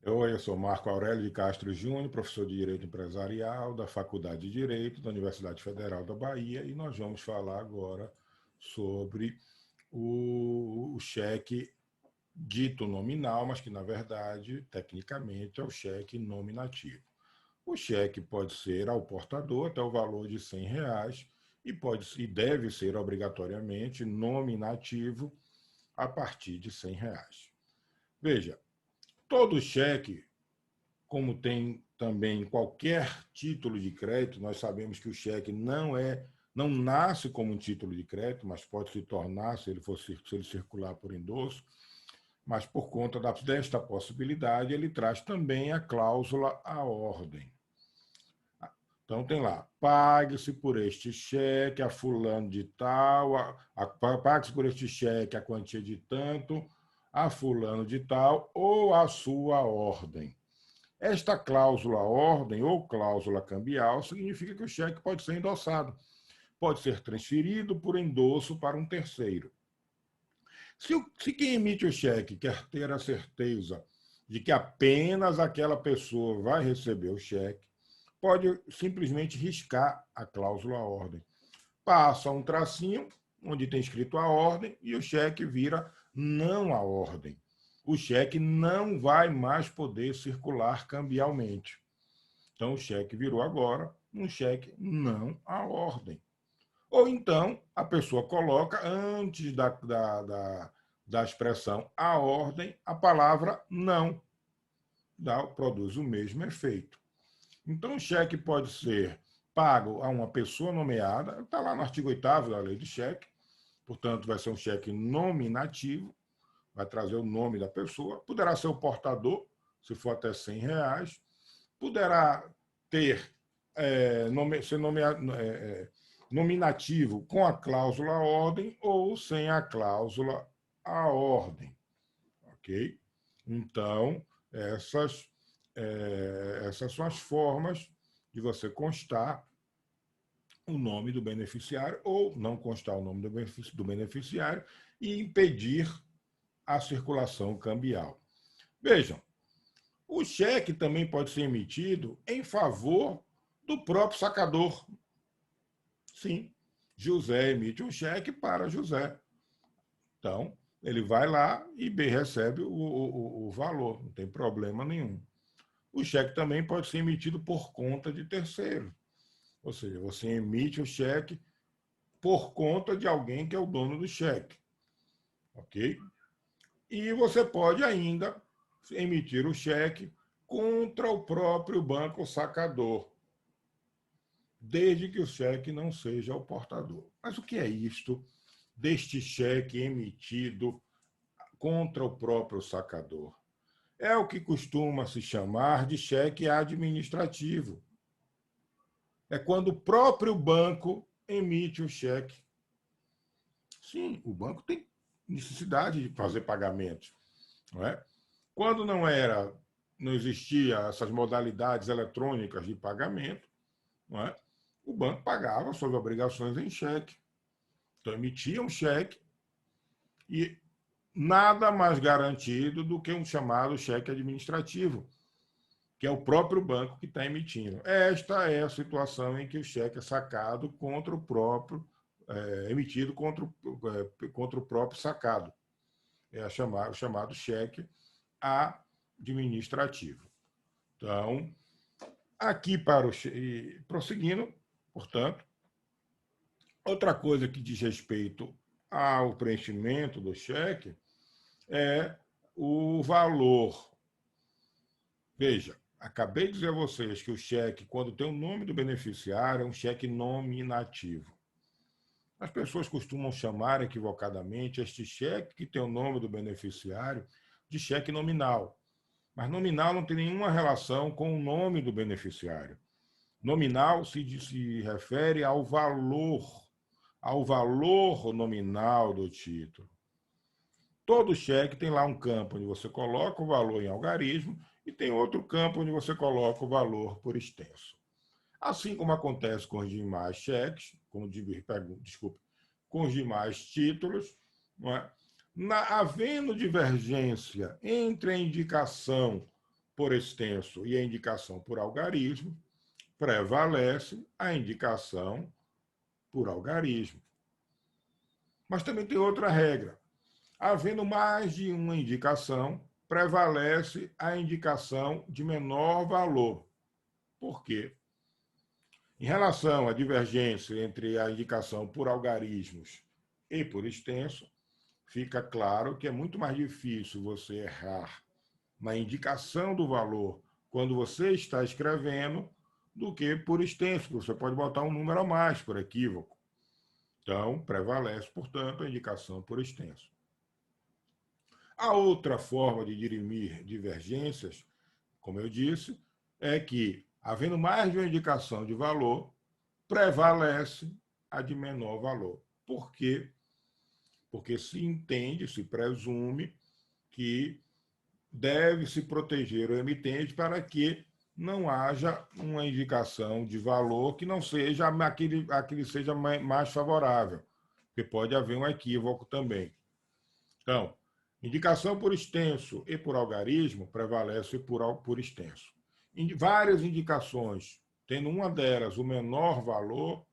Oi, eu sou Marco Aurélio de Castro Júnior, professor de Direito Empresarial da Faculdade de Direito da Universidade Federal da Bahia, e nós vamos falar agora sobre o cheque dito nominal, mas que, na verdade, tecnicamente, é o cheque nominativo. O cheque pode ser ao portador até o valor de R$ 100 e deve ser obrigatoriamente nominativo a partir de R$ 100. Veja, todo cheque, como tem também qualquer título de crédito, nós sabemos que o cheque não nasce como um título de crédito, mas pode se tornar se ele circular por endosso, mas por conta desta possibilidade, ele traz também a cláusula à ordem. Então tem lá, pague-se por este cheque a fulano de tal, pague-se por este cheque a quantia de tanto, a fulano de tal, ou a sua ordem. Esta cláusula ordem ou cláusula cambial significa que o cheque pode ser endossado, pode ser transferido por endosso para um terceiro. Se quem emite o cheque quer ter a certeza de que apenas aquela pessoa vai receber o cheque, pode simplesmente riscar a cláusula ordem. Passa um tracinho onde tem escrito a ordem e o cheque vira não a ordem. O cheque não vai mais poder circular cambialmente. Então, o cheque virou agora um cheque não à ordem. Ou então, a pessoa coloca antes da expressão a ordem a palavra não. Produz o mesmo efeito. Então, o cheque pode ser pago a uma pessoa nomeada, está lá no artigo 8º da lei de cheque, portanto, vai ser um cheque nominativo, vai trazer o nome da pessoa, poderá ser o portador, se for até R$ 100, poderá ter ser nominativo com a cláusula ordem ou sem a cláusula a ordem, ok? Então, essas são as formas de você constar o nome do beneficiário ou não constar o nome do beneficiário e impedir a circulação cambial. Vejam, o cheque também pode ser emitido em favor do próprio sacador. Sim, José emite um cheque para José. Então, ele vai lá e recebe o valor, não tem problema nenhum. O cheque também pode ser emitido por conta de terceiro. Ou seja, você emite o cheque por conta de alguém que é o dono do cheque. Ok? E você pode ainda emitir o cheque contra o próprio banco sacador, desde que o cheque não seja o portador. Mas o que é isto deste cheque emitido contra o próprio sacador? É o que costuma se chamar de cheque administrativo. É quando o próprio banco emite o cheque. Sim, o banco tem necessidade de fazer pagamentos, não é? Quando não existia essas modalidades eletrônicas de pagamento, não é? O banco pagava suas obrigações em cheque. Então emitia um cheque e nada mais garantido do que um chamado cheque administrativo, que é o próprio banco que está emitindo. Esta é a situação em que o cheque é sacado contra o próprio, emitido contra o próprio sacado. É o chamado cheque administrativo. Então, aqui prosseguindo, portanto, outra coisa que diz respeito ao preenchimento do cheque é o valor. Veja, acabei de dizer a vocês que o cheque, quando tem o nome do beneficiário, é um cheque nominativo. As pessoas costumam chamar equivocadamente este cheque que tem o nome do beneficiário de cheque nominal. Mas nominal não tem nenhuma relação com o nome do beneficiário. Nominal se refere ao valor nominal do título. Todo cheque tem lá um campo onde você coloca o valor em algarismo e tem outro campo onde você coloca o valor por extenso. Assim como acontece com os demais cheques, com os demais títulos, não é? Havendo divergência entre a indicação por extenso e a indicação por algarismo, prevalece a indicação por algarismo. Mas também tem outra regra. Havendo mais de uma indicação, prevalece a indicação de menor valor. Por quê? Em relação à divergência entre a indicação por algarismos e por extenso, fica claro que é muito mais difícil você errar na indicação do valor quando você está escrevendo do que por extenso. Você pode botar um número a mais por equívoco. Então, prevalece, portanto, a indicação por extenso. A outra forma de dirimir divergências, como eu disse, é que, havendo mais de uma indicação de valor, prevalece a de menor valor. Por quê? Porque se entende, se presume que deve-se proteger o emitente para que não haja uma indicação de valor que não seja aquele seja mais favorável, porque pode haver um equívoco também. Então, indicação por extenso e por algarismo prevalece por extenso. Várias indicações, tendo uma delas o menor valor,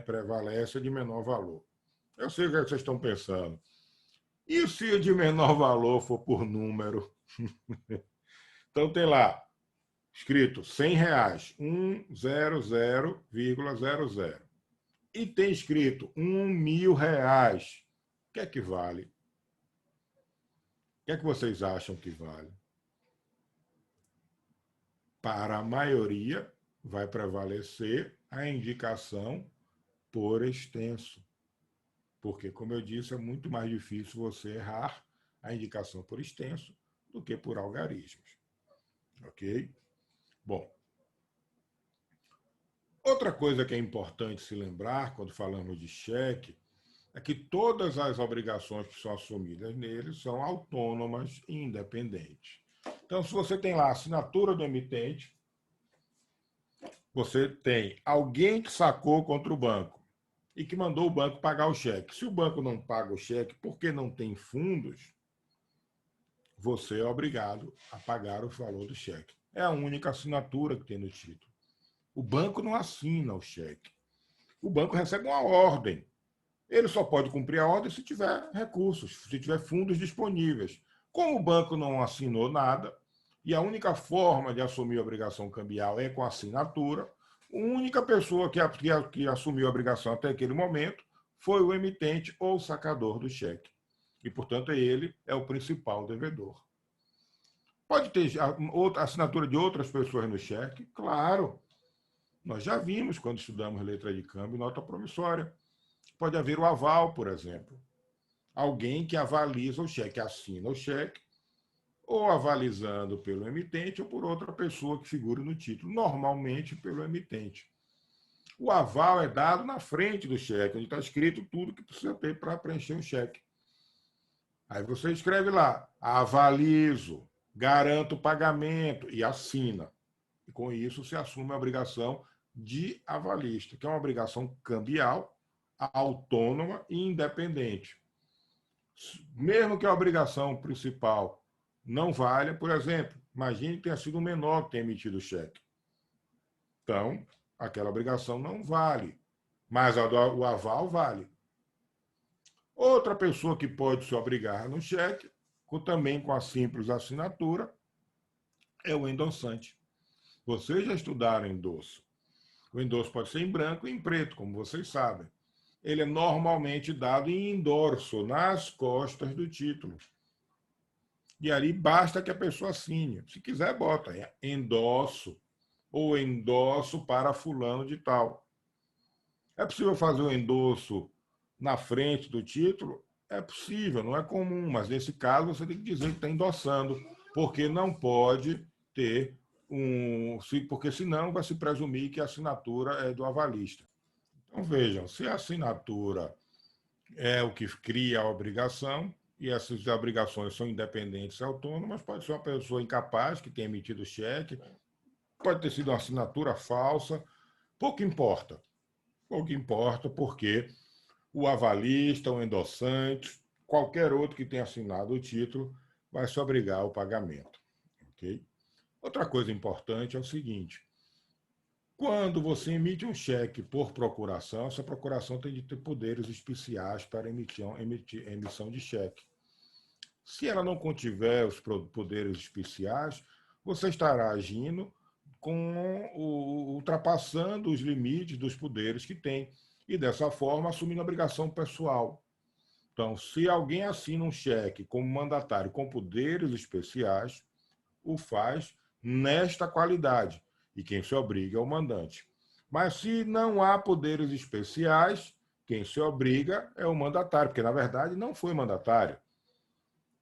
prevalece a de menor valor. Eu sei o que vocês estão pensando. E se a de menor valor for por número? Então tem lá, escrito R$100, 100,00. E tem escrito R$1.000. O que é que vale? O que é que vocês acham que vale? Para a maioria, vai prevalecer a indicação por extenso. Porque, como eu disse, é muito mais difícil você errar a indicação por extenso do que por algarismos. Ok? Bom, outra coisa que é importante se lembrar quando falamos de cheque é que todas as obrigações que são assumidas nele são autônomas e independentes. Então, se você tem lá a assinatura do emitente, você tem alguém que sacou contra o banco e que mandou o banco pagar o cheque. Se o banco não paga o cheque porque não tem fundos, você é obrigado a pagar o valor do cheque. É a única assinatura que tem no título. O banco não assina o cheque. O banco recebe uma ordem. Ele só pode cumprir a ordem se tiver recursos, se tiver fundos disponíveis. Como o banco não assinou nada, e a única forma de assumir a obrigação cambial é com assinatura, a única pessoa que assumiu a obrigação até aquele momento foi o emitente ou o sacador do cheque. E, portanto, ele é o principal devedor. Pode ter assinatura de outras pessoas no cheque? Claro. Nós já vimos quando estudamos letra de câmbio e nota promissória. Pode haver o aval, por exemplo. Alguém que avaliza o cheque, assina o cheque, ou avalizando pelo emitente ou por outra pessoa que figure no título, normalmente pelo emitente. O aval é dado na frente do cheque, onde está escrito tudo que precisa ter para preencher o cheque. Aí você escreve lá, avalizo, garanto o pagamento e assina. E com isso se assume a obrigação de avalista, que é uma obrigação cambial, autônoma e independente. Mesmo que a obrigação principal não valha, por exemplo, imagine que tenha sido o menor que tenha emitido o cheque. Então, aquela obrigação não vale, mas o aval vale. Outra pessoa que pode se obrigar no cheque, também com a simples assinatura, é o endossante. Vocês já estudaram endosso. O endosso pode ser em branco e em preto, como vocês sabem. Ele é normalmente dado em endorso, nas costas do título. E ali basta que a pessoa assine. Se quiser, bota endosso ou endosso para fulano de tal. É possível fazer o endosso na frente do título? É possível, não é comum, mas nesse caso você tem que dizer que está endossando, porque não pode ter porque senão vai se presumir que a assinatura é do avalista. Então vejam, se a assinatura é o que cria a obrigação, e essas obrigações são independentes e autônomas, pode ser uma pessoa incapaz que tenha emitido cheque, pode ter sido uma assinatura falsa, pouco importa. Pouco importa, porque o avalista, o endossante, qualquer outro que tenha assinado o título, vai se obrigar ao pagamento. Ok? Outra coisa importante é o seguinte: quando você emite um cheque por procuração, essa procuração tem de ter poderes especiais para emissão de cheque. Se ela não contiver os poderes especiais, você estará agindo ultrapassando os limites dos poderes que tem e, dessa forma, assumindo obrigação pessoal. Então, se alguém assina um cheque como mandatário com poderes especiais, o faz nesta qualidade, e quem se obriga é o mandante. Mas se não há poderes especiais, quem se obriga é o mandatário, porque, na verdade, não foi mandatário.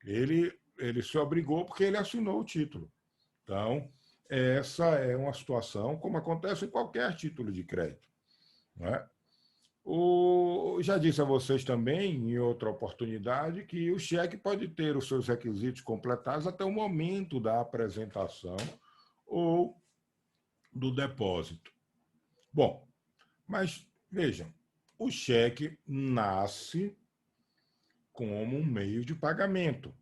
Ele se obrigou porque ele assinou o título. Então, essa é uma situação como acontece em qualquer título de crédito. Não é? Já disse a vocês também, em outra oportunidade, que o cheque pode ter os seus requisitos completados até o momento da apresentação ou do depósito. Bom, mas vejam, o cheque nasce como um meio de pagamento.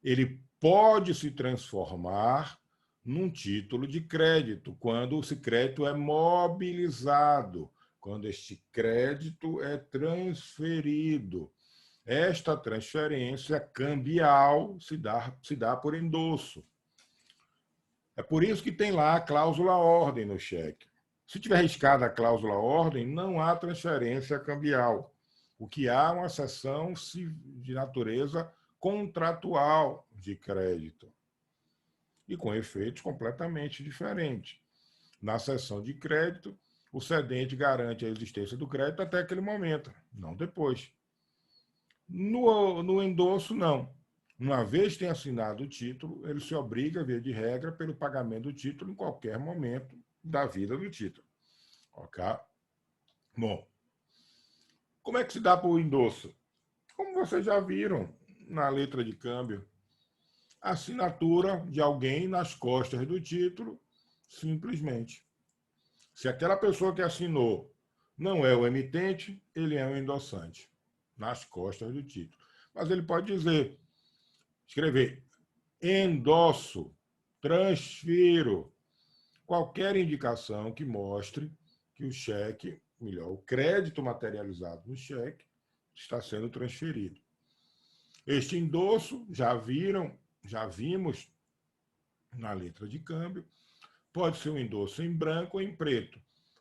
Ele pode se transformar num título de crédito, quando esse crédito é mobilizado, quando este crédito é transferido. Esta transferência cambial se dá por endosso. É por isso que tem lá a cláusula ordem no cheque. Se tiver riscada a cláusula ordem, não há transferência cambial. O que há é uma cessão de natureza contratual de crédito e com efeitos completamente diferentes. Na cessão de crédito, o cedente garante a existência do crédito até aquele momento, não depois. No endosso, não. Uma vez que tem assinado o título, ele se obriga, via de regra, pelo pagamento do título em qualquer momento da vida do título. Ok? Bom, como é que se dá para o endosso? Como vocês já viram na letra de câmbio, assinatura de alguém nas costas do título, simplesmente. Se aquela pessoa que assinou não é o emitente, ele é o endossante, nas costas do título. Mas ele pode escrever endosso, transfiro, qualquer indicação que mostre que o cheque, melhor, o crédito materializado no cheque, está sendo transferido. Este endosso, já vimos na letra de câmbio, pode ser um endosso em branco ou em preto.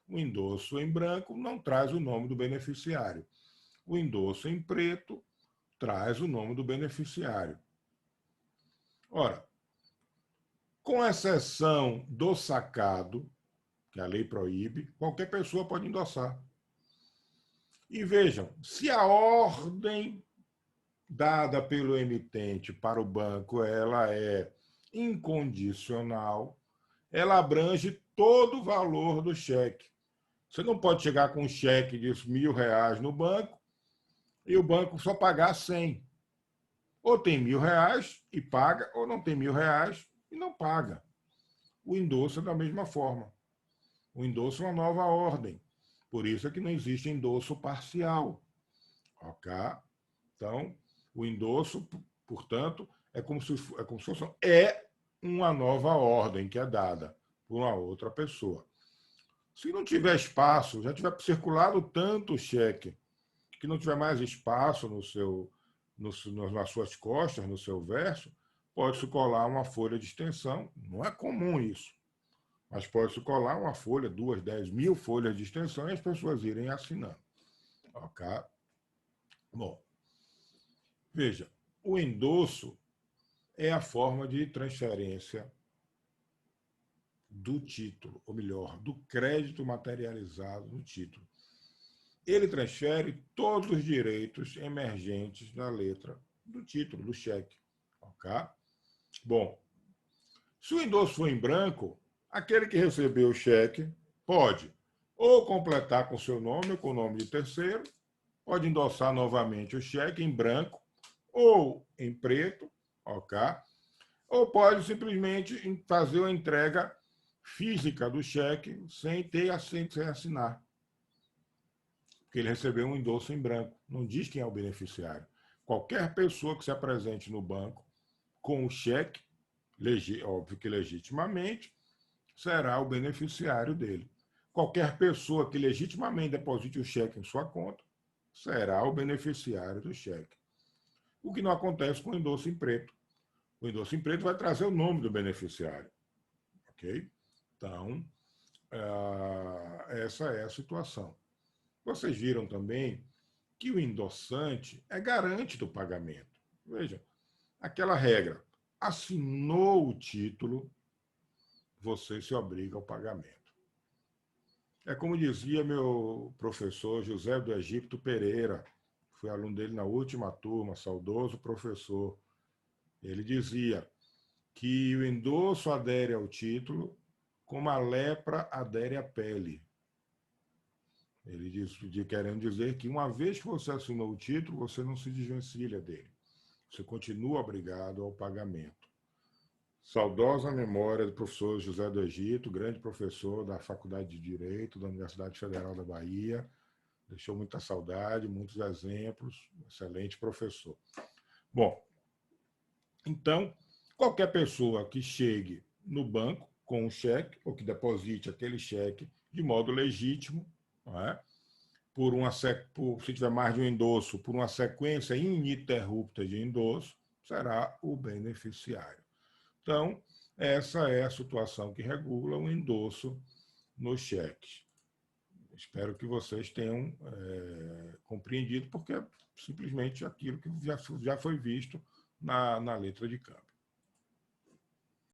O endosso em branco não traz o nome do beneficiário. O endosso em preto traz o nome do beneficiário. Ora, com exceção do sacado, que a lei proíbe, qualquer pessoa pode endossar. E vejam, se a ordem dada pelo emitente para o banco ela é incondicional, ela abrange todo o valor do cheque. Você não pode chegar com um cheque de R$ 1.000 no banco e o banco só pagar 100. Ou tem R$ 1.000 e paga, ou não tem R$ 1.000 e não paga. O endosso é da mesma forma. O endosso é uma nova ordem. Por isso é que não existe endosso parcial. Ok? Então, o endosso, portanto, é como se fosse uma nova ordem que é dada por uma outra pessoa. Se não tiver espaço, já tiver circulado tanto o cheque, que não tiver mais espaço nas suas costas, no seu verso, pode-se colar uma folha de extensão. Não é comum isso, mas pode-se colar uma folha, 2, 10 mil folhas de extensão e as pessoas irem assinando. Ok? Bom, veja, o endosso é a forma de transferência do título, ou melhor, do crédito materializado no título. Ele transfere todos os direitos emergentes da letra do título, do cheque. Ok? Bom, se o endosso for em branco, aquele que recebeu o cheque pode ou completar com seu nome ou com o nome de terceiro, pode endossar novamente o cheque em branco ou em preto, ok? Ou pode simplesmente fazer a entrega física do cheque sem assinar. Porque ele recebeu um endosso em branco. Não diz quem é o beneficiário. Qualquer pessoa que se apresente no banco com o cheque, óbvio que legitimamente, será o beneficiário dele. Qualquer pessoa que legitimamente deposite o cheque em sua conta será o beneficiário do cheque. O que não acontece com o endosso em preto. O endosso em preto vai trazer o nome do beneficiário. Ok? Então, essa é a situação. Vocês viram também que o endossante é garante do pagamento. Veja, aquela regra, assinou o título, você se obriga ao pagamento. É como dizia meu professor José do Egito Pereira, fui aluno dele na última turma, saudoso professor. Ele dizia que o endosso adere ao título como a lepra adere à pele. Ele disse, querendo dizer que uma vez que você assinou o título, você não se desvencilha dele. Você continua obrigado ao pagamento. Saudosa memória do professor José do Egito, grande professor da Faculdade de Direito da Universidade Federal da Bahia. Deixou muita saudade, muitos exemplos, excelente professor. Bom, então, qualquer pessoa que chegue no banco com um cheque, ou que deposite aquele cheque de modo legítimo, não é? Se tiver mais de um endosso, por uma sequência ininterrupta de endosso, será o beneficiário. Então, essa é a situação que regula o endosso nos cheques. Espero que vocês tenham compreendido, porque é simplesmente aquilo que já foi visto na letra de câmbio.